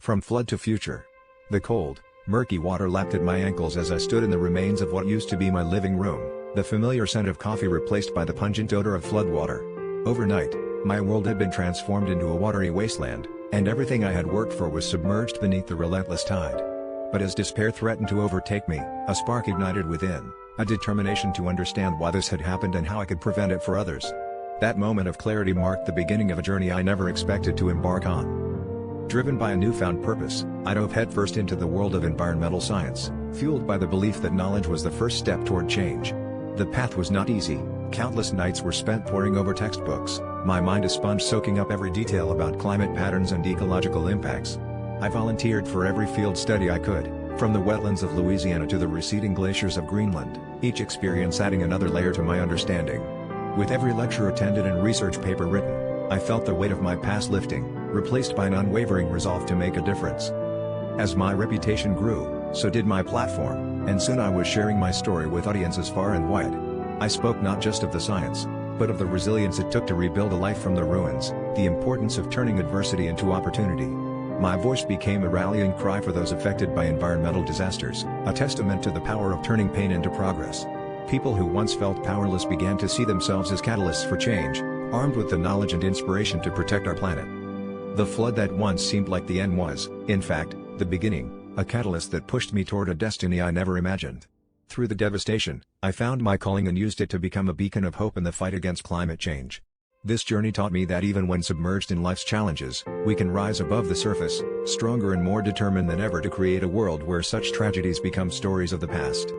From flood to future. The cold, murky water lapped at my ankles as I stood in the remains of what used to be my living room, the familiar scent of coffee replaced by the pungent odor of floodwater. Overnight, my world had been transformed into a watery wasteland, and everything I had worked for was submerged beneath the relentless tide. But as despair threatened to overtake me, a spark ignited within, a determination to understand why this had happened and how I could prevent it for others. That moment of clarity marked the beginning of a journey I never expected to embark on. Driven by a newfound purpose, I dove headfirst into the world of environmental science, fueled by the belief that knowledge was the first step toward change. The path was not easy. Countless nights were spent poring over textbooks, my mind a sponge soaking up every detail about climate patterns and ecological impacts. I volunteered for every field study I could, from the wetlands of Louisiana to the receding glaciers of Greenland, each experience adding another layer to my understanding. With every lecture attended and research paper written, I felt the weight of my past lifting, replaced by an unwavering resolve to make a difference. As my reputation grew, so did my platform, and soon I was sharing my story with audiences far and wide. I spoke not just of the science, but of the resilience it took to rebuild a life from the ruins, the importance of turning adversity into opportunity. My voice became a rallying cry for those affected by environmental disasters, a testament to the power of turning pain into progress. People who once felt powerless began to see themselves as catalysts for change, armed with the knowledge and inspiration to protect our planet. The flood that once seemed like the end was, in fact, the beginning, a catalyst that pushed me toward a destiny I never imagined. Through the devastation, I found my calling and used it to become a beacon of hope in the fight against climate change. This journey taught me that even when submerged in life's challenges, we can rise above the surface, stronger and more determined than ever to create a world where such tragedies become stories of the past.